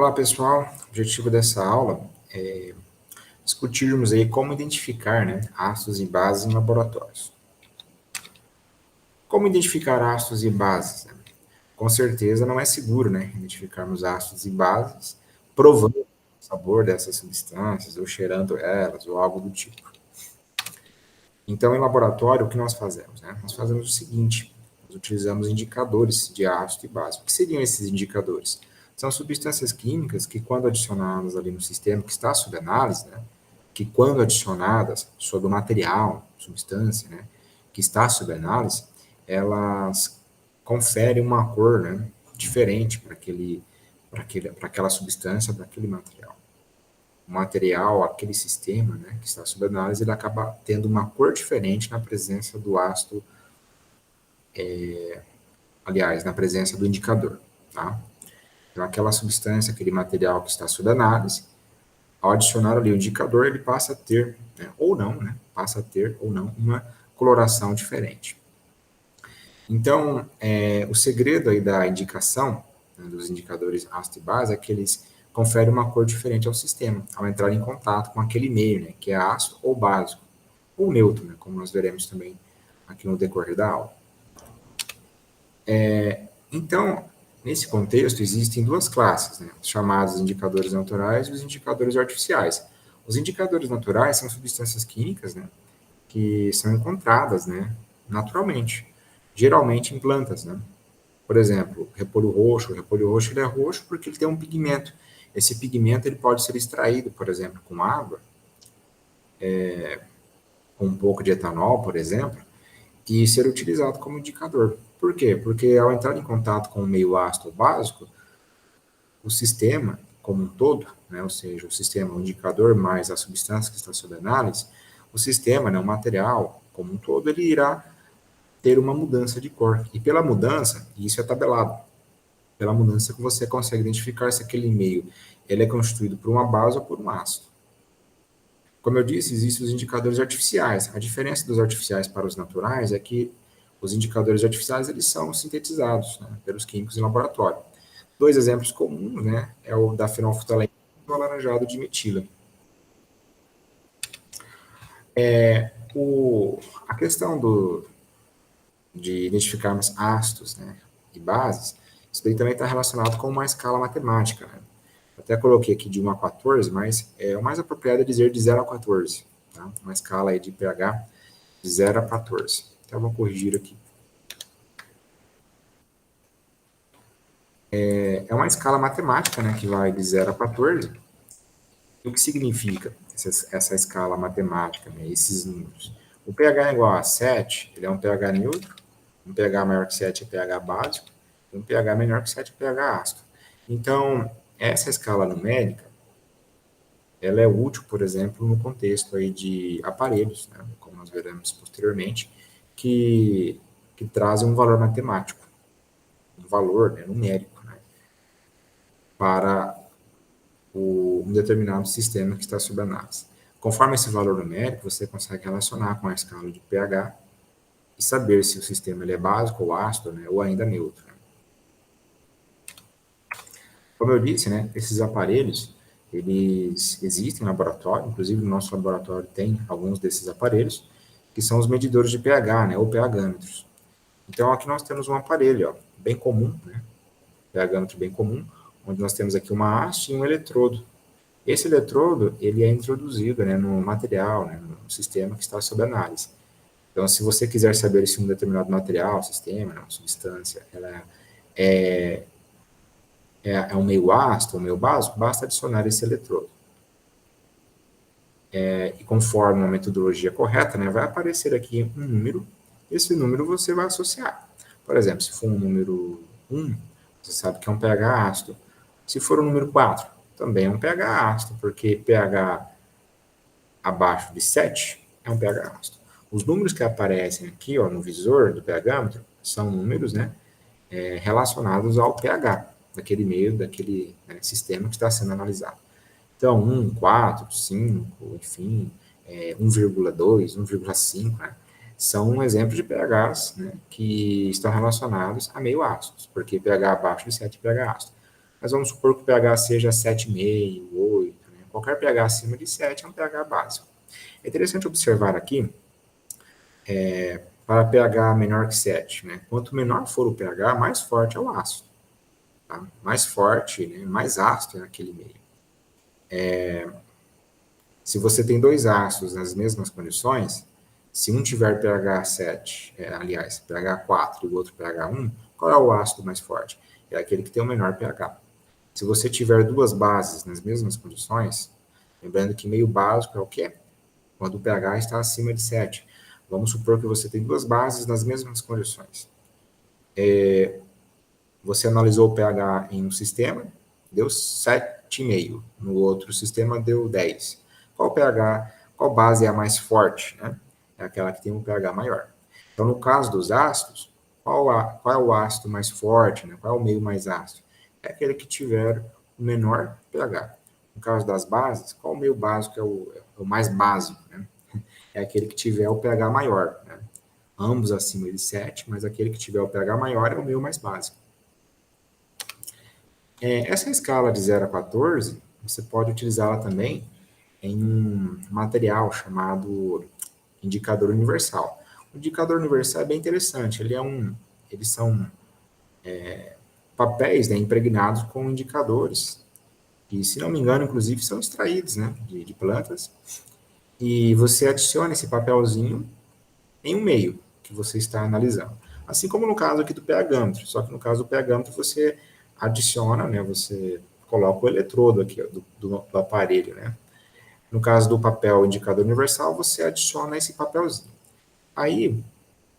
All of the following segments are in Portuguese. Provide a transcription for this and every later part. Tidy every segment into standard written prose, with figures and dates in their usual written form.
Olá, pessoal. O objetivo dessa aula é discutirmos aí como identificar, ácidos e bases em laboratórios. Como identificar ácidos e bases? Com certeza não é seguro, identificarmos ácidos e bases provando o sabor dessas substâncias, ou cheirando elas, ou algo do tipo. Então, em laboratório, o que nós fazemos? Nós fazemos o seguinte: nós utilizamos indicadores de ácido e base. O que seriam esses indicadores? São substâncias químicas que, quando adicionadas ali no sistema que está sob análise, que quando adicionadas sob o material, substância, que está sob análise, elas conferem uma cor, diferente para aquela substância, para aquele material. O material, aquele sistema, que está sob análise, ele acaba tendo uma cor diferente na presença do ácido, aliás, na presença do indicador, tá? Então, aquela substância, aquele material que está sob análise, ao adicionar ali o indicador, ele passa a ter, ou não, passa a ter ou não uma coloração diferente. Então, o segredo aí da indicação, dos indicadores ácido e base, é que eles conferem uma cor diferente ao sistema, ao entrar em contato com aquele meio, que é ácido ou básico, ou neutro, como nós veremos também aqui no decorrer da aula. Então, nesse contexto, existem duas classes, os chamados indicadores naturais e os indicadores artificiais. Os indicadores naturais são substâncias químicas, que são encontradas, naturalmente, geralmente em plantas, Por exemplo, repolho roxo ele é roxo porque ele tem um pigmento. Esse pigmento ele pode ser extraído, por exemplo, com água, com um pouco de etanol, por exemplo, e ser utilizado como indicador. Por quê? Porque ao entrar em contato com o meio ácido ou básico, o sistema como um todo, ou seja, o sistema, o indicador mais a substância que está sob análise, o sistema, o material como um todo, ele irá ter uma mudança de cor. E pela mudança, e isso é tabelado, pela mudança que você consegue identificar se aquele meio ele é constituído por uma base ou por um ácido. Como eu disse, existem os indicadores artificiais. A diferença dos artificiais para os naturais é que os indicadores artificiais eles são sintetizados pelos químicos em laboratório. Dois exemplos comuns, é o da fenolftaleína e o alaranjado de metila. A questão de identificarmos ácidos e bases, isso daí também está relacionado com uma escala matemática. Até coloquei aqui de 1 a 14, mas o mais apropriado é dizer de 0 a 14. Tá? Uma escala aí de pH de 0 a 14. Então, vou corrigir aqui. É uma escala matemática, que vai de 0 a 14. E o que significa essa escala matemática, esses números? O pH é igual a 7, ele é um pH neutro, um pH maior que 7 é pH básico, e um pH menor que 7 é pH ácido. Então, essa escala numérica, ela é útil, por exemplo, no contexto aí de aparelhos, como nós veremos posteriormente, que trazem um valor matemático, um valor numérico, para um determinado sistema que está sob análise. Conforme esse valor numérico, você consegue relacionar com a escala de pH e saber se o sistema ele é básico ou ácido, ou ainda neutro. Como eu disse, esses aparelhos, eles existem no laboratório, inclusive no nosso laboratório tem alguns desses aparelhos, que são os medidores de pH, ou pH-metros. Então, aqui nós temos um aparelho, bem comum, pH-metro bem comum, onde nós temos aqui uma haste e um eletrodo. Esse eletrodo, ele é introduzido no material, no sistema que está sob análise. Então, se você quiser saber se um determinado material, sistema, uma substância, ela é um meio ácido ou meio básico, basta adicionar esse eletrodo. E conforme a metodologia correta, vai aparecer aqui um número, esse número você vai associar. Por exemplo, se for um número 1, você sabe que é um pH ácido. Se for um número 4, também é um pH ácido, porque pH abaixo de 7 é um pH ácido. Os números que aparecem aqui no visor do pH-metro são números relacionados ao pH daquele meio, daquele sistema que está sendo analisado. Então, 1, 4, 5, enfim, 1,2, 1,5, são exemplos de pHs que estão relacionados a meio ácidos, porque pH abaixo de 7 é pH ácido. Mas vamos supor que o pH seja 7,5, 8, né? Qualquer pH acima de 7 é um pH básico. É interessante observar aqui, para pH menor que 7, né? Quanto menor for o pH, mais forte é o ácido. Tá? Mais forte, né? Mais ácido é naquele meio. Se você tem dois ácidos nas mesmas condições, se um tiver pH 7, aliás, pH 4 e o outro pH 1, qual é o ácido mais forte? É aquele que tem o menor pH. Se você tiver duas bases nas mesmas condições, lembrando que meio básico é o quê? Quando o pH está acima de 7. Vamos supor que você tem duas bases nas mesmas condições. Você analisou o pH em um sistema, deu 7,5. No outro sistema deu 10. Qual pH, qual base é a mais forte, né? É aquela que tem um pH maior. Então, no caso dos ácidos, qual é o ácido mais forte, né? Qual é o meio mais ácido? É aquele que tiver o menor pH. No caso das bases, qual o meio básico é o mais básico, né? É aquele que tiver o pH maior, né? Ambos acima de 7, mas aquele que tiver o pH maior é o meio mais básico. Essa escala de 0 a 14, você pode utilizá-la também em um material chamado indicador universal. O indicador universal é bem interessante, eles são papéis, né, impregnados com indicadores, que, se não me engano, inclusive, são extraídos, né, de plantas, e você adiciona esse papelzinho em um meio que você está analisando. Assim como no caso aqui do pH-ômetro, só que no caso do pH-ômetro você adiciona, né, você coloca o eletrodo aqui do aparelho, né. No caso do papel indicador universal, você adiciona esse papelzinho. Aí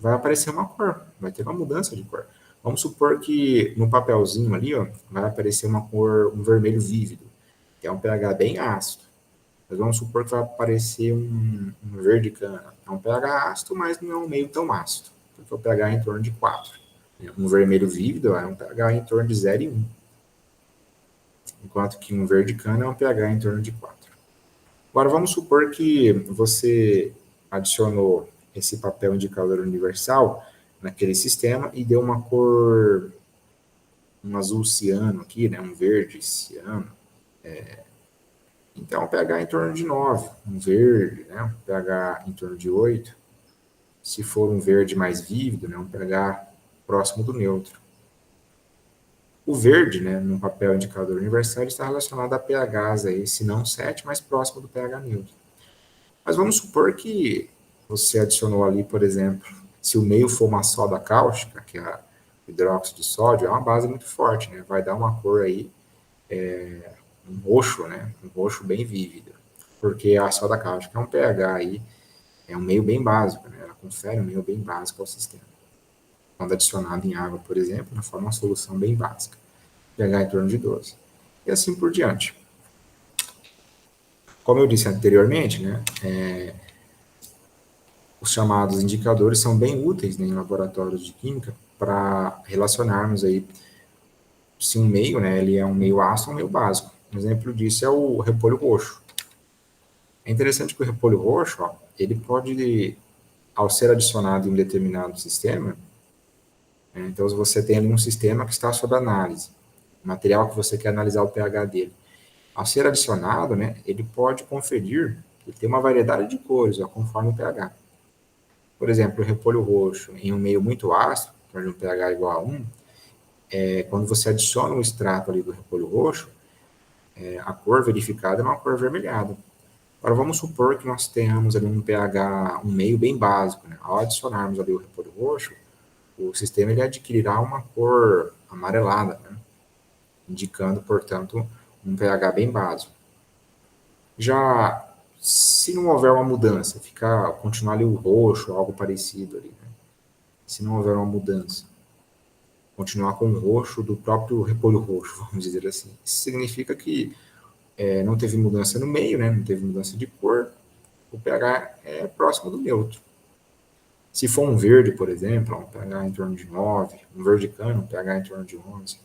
vai aparecer uma cor, vai ter uma mudança de cor. Vamos supor que no papelzinho ali, ó, vai aparecer uma cor, um vermelho vívido, que é um pH bem ácido. Mas vamos supor que vai aparecer um verde cana. É um pH ácido, mas não é um meio tão ácido, porque o pH é em torno de 4. Um vermelho vívido é um pH em torno de 0 e 1, enquanto que um verde cana é um pH em torno de 4. Agora vamos supor que você adicionou esse papel indicador universal naquele sistema e deu uma cor, um azul ciano aqui, né, um verde ciano. Então, pH em torno de 9, um verde, né, um pH em torno de 8. Se for um verde mais vívido, né, um pH próximo do neutro. O verde, né, no papel indicador universal, está relacionado a pHs aí, se não 7, mais próximo do pH neutro. Mas vamos supor que você adicionou ali, por exemplo, se o meio for uma soda cáustica, que é hidróxido de sódio, é uma base muito forte, né? Vai dar uma cor aí, um roxo, né? Um roxo bem vívido. Porque a soda cáustica é um pH aí, é um meio bem básico, né? Ela confere um meio bem básico ao sistema. Quando adicionado em água, por exemplo, ela forma uma solução bem básica. pH em torno de 12. E assim por diante. Como eu disse anteriormente, né? Os chamados indicadores são bem úteis, né, em laboratórios de química para relacionarmos aí se um meio, né, ele é um meio ácido ou um meio básico. Um exemplo disso é o repolho roxo. É interessante que o repolho roxo, ó, ele pode, ao ser adicionado em um determinado sistema, né, então você tem ali um sistema que está sob análise, o material que você quer analisar o pH dele. Ao ser adicionado, né, ele pode conferir, ele tem uma variedade de cores, ó, conforme o pH. Por exemplo, o repolho roxo em um meio muito ácido, onde um pH igual a 1, quando você adiciona o extrato ali do repolho roxo, a cor verificada é uma cor avermelhada. Agora vamos supor que nós tenhamos ali um pH, um meio bem básico, né? Ao adicionarmos ali o repolho roxo, o sistema ele adquirirá uma cor amarelada, né? Indicando, portanto, um pH bem básico. Já se não houver uma mudança, continuar ali o roxo, algo parecido ali, né? Se não houver uma mudança, continuar com o roxo do próprio repolho roxo, vamos dizer assim. Isso significa que não teve mudança no meio, né? Não teve mudança de cor, o pH é próximo do neutro. Se for um verde, por exemplo, um pH em torno de 9, um verde cano, um pH em torno de 11.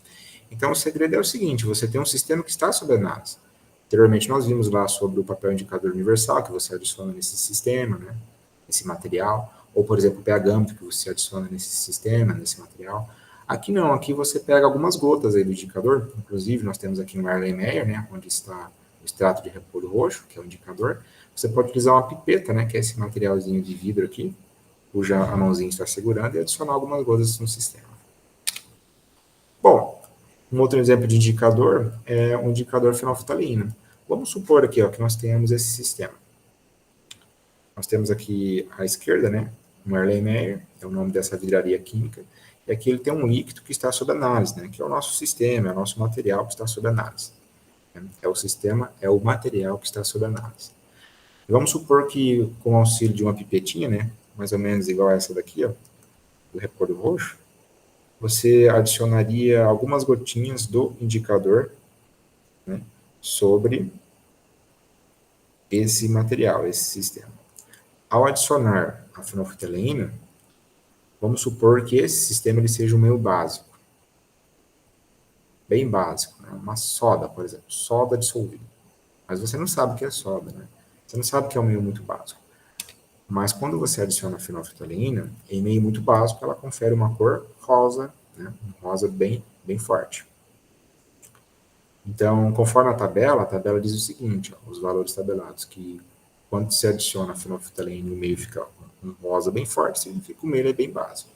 Então, o segredo é o seguinte, você tem um sistema que está sob análise. Anteriormente, nós vimos lá sobre o papel indicador universal, que você adiciona nesse sistema, né? Esse material. Ou, por exemplo, o pH-ômetro que você adiciona nesse sistema, nesse material. Aqui não, aqui você pega algumas gotas aí do indicador, inclusive nós temos aqui no Erlenmeyer, né, onde está o extrato de repolho roxo, que é o indicador. Você pode utilizar uma pipeta, né, que é esse materialzinho de vidro aqui, cuja a mãozinha está segurando, e adicionar algumas gotas no sistema. Bom, um outro exemplo de indicador é o indicador fenolftalina. Vamos supor aqui ó, que nós tenhamos esse sistema. Nós temos aqui à esquerda, né, um Erlenmeyer, é o nome dessa vidraria química, e aqui ele tem um líquido que está sob análise, né, que é o nosso sistema, é o nosso material que está sob análise. É o sistema, é o material que está sob análise. E vamos supor que, com o auxílio de uma pipetinha, né, mais ou menos igual a essa daqui, ó, do repolho roxo, você adicionaria algumas gotinhas do indicador, né, sobre esse material, esse sistema. Ao adicionar a fenolftaleína, vamos supor que esse sistema ele seja um meio básico, bem básico, né? Uma soda, por exemplo, soda dissolvida. Mas você não sabe o que é soda, né? Você não sabe que é um meio muito básico. Mas quando você adiciona a fenolftaleína, em meio muito básico, ela confere uma cor rosa, né? Um rosa bem forte. Então, conforme a tabela diz o seguinte, ó, os valores tabelados, que quando se adiciona a fenolftaleína, o meio fica um rosa bem forte, significa que o meio é bem básico.